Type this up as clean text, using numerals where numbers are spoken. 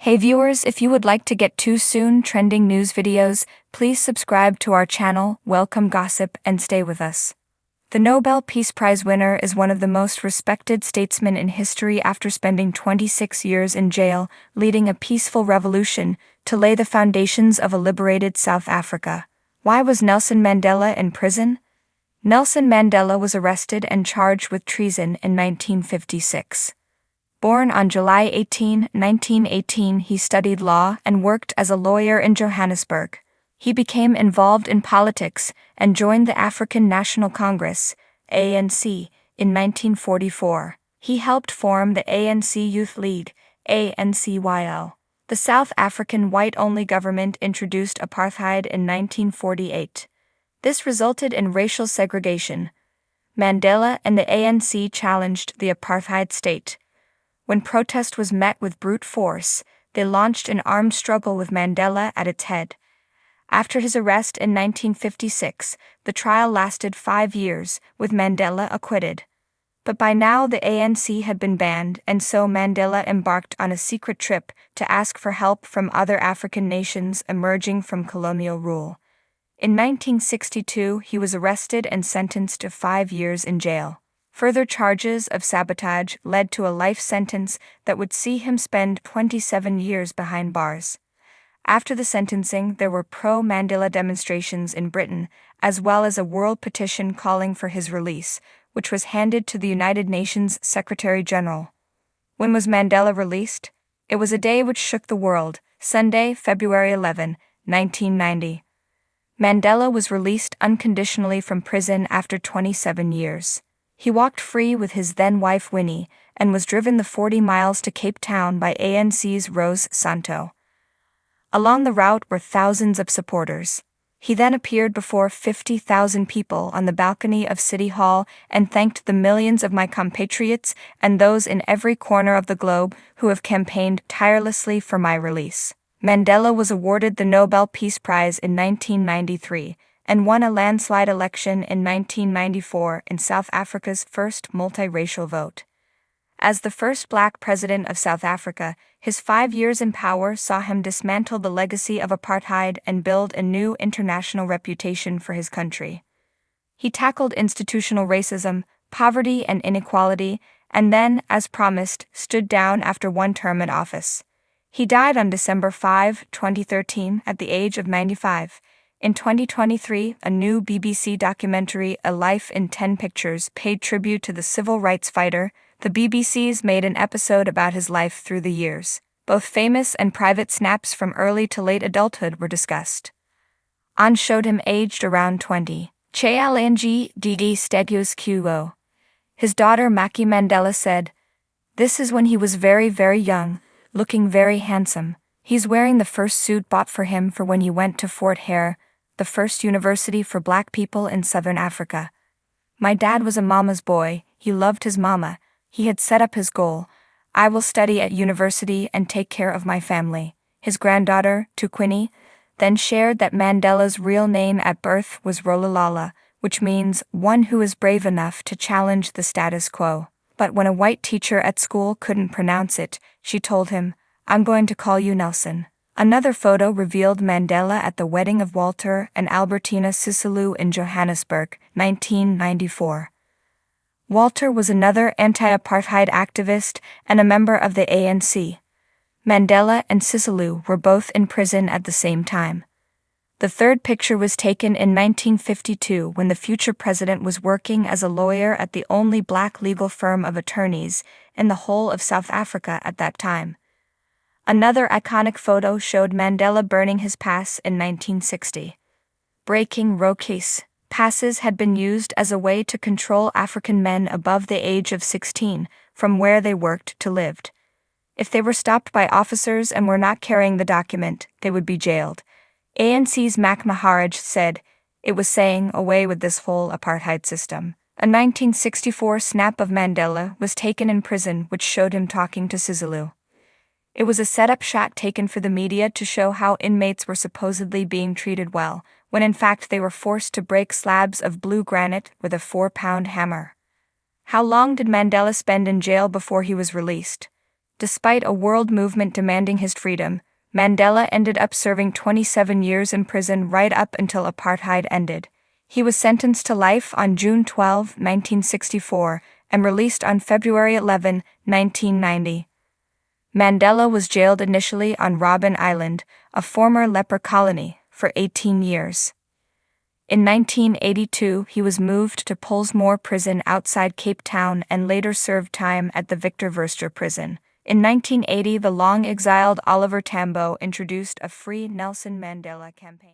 Hey viewers, if you would like to get too soon trending news videos, please subscribe to our channel, Welcome Gossip, and stay with us. The Nobel Peace Prize winner is one of the most respected statesmen in history after spending 26 years in jail, leading a peaceful revolution to lay the foundations of a liberated South Africa. Why was Nelson Mandela in prison? Nelson Mandela was arrested and charged with treason in 1956. Born on July 18, 1918, he studied law and worked as a lawyer in Johannesburg. He became involved in politics and joined the African National Congress, ANC, in 1944. He helped form the ANC Youth League, ANCYL. The South African white-only government introduced apartheid in 1948. This resulted in racial segregation. Mandela and the ANC challenged the apartheid state. When protest was met with brute force, they launched an armed struggle with Mandela at its head. After his arrest in 1956, the trial lasted 5 years, with Mandela acquitted. But by now the ANC had been banned, and so Mandela embarked on a secret trip to ask for help from other African nations emerging from colonial rule. In 1962, he was arrested and sentenced to 5 years in jail. Further charges of sabotage led to a life sentence that would see him spend 27 years behind bars. After the sentencing, there were pro-Mandela demonstrations in Britain, as well as a world petition calling for his release, which was handed to the United Nations Secretary-General. When was Mandela released? It was a day which shook the world, Sunday, February 11, 1990. Mandela was released unconditionally from prison after 27 years. He walked free with his then-wife Winnie, and was driven the 40 miles to Cape Town by ANC's Rose Santo. Along the route were thousands of supporters. He then appeared before 50,000 people on the balcony of City Hall and thanked the millions of my compatriots and those in every corner of the globe who have campaigned tirelessly for my release. Mandela was awarded the Nobel Peace Prize in 1993, and won a landslide election in 1994 in South Africa's first multiracial vote. As the first black president of South Africa, his 5 years in power saw him dismantle the legacy of apartheid and build a new international reputation for his country. He tackled institutional racism, poverty, and inequality, and then, as promised, stood down after one term in office. He died on December 5, 2013, at the age of 95. In 2023, a new BBC documentary, A Life in 10 Pictures, paid tribute to the civil rights fighter. The BBC's made an episode about his life through the years. Both famous and private snaps from early to late adulthood were discussed. On showed him aged around 20. Chalangi Didi Stegus Qo. His daughter Maki Mandela said, "This is when he was very, very young, looking very handsome. He's wearing the first suit bought for him for when he went to Fort Hare, the first university for black people in Southern Africa. My dad was a mama's boy, he loved his mama, he had set up his goal, I will study at university and take care of my family." His granddaughter, Tukwini, then shared that Mandela's real name at birth was Rololala, which means one who is brave enough to challenge the status quo. But when a white teacher at school couldn't pronounce it, she told him, "I'm going to call you Nelson." Another photo revealed Mandela at the wedding of Walter and Albertina Sisulu in Johannesburg, 1994. Walter was another anti-apartheid activist and a member of the ANC. Mandela and Sisulu were both in prison at the same time. The third picture was taken in 1952 when the future president was working as a lawyer at the only black legal firm of attorneys in the whole of South Africa at that time. Another iconic photo showed Mandela burning his pass in 1960. Breaking Rokis. Passes had been used as a way to control African men above the age of 16 from where they worked to lived. If they were stopped by officers and were not carrying the document, they would be jailed. ANC's Mac Maharaj said, "It was saying away with this whole apartheid system." A 1964 snap of Mandela was taken in prison which showed him talking to Sisulu. It was a set-up shot taken for the media to show how inmates were supposedly being treated well, when in fact they were forced to break slabs of blue granite with a 4-pound hammer. How long did Mandela spend in jail before he was released? Despite a world movement demanding his freedom, Mandela ended up serving 27 years in prison right up until apartheid ended. He was sentenced to life on June 12, 1964, and released on February 11, 1990. Mandela was jailed initially on Robben Island, a former leper colony, for 18 years. In 1982, he was moved to Pollsmoor Prison outside Cape Town and later served time at the Victor Verster Prison. In 1980, the long-exiled Oliver Tambo introduced a Free Nelson Mandela campaign.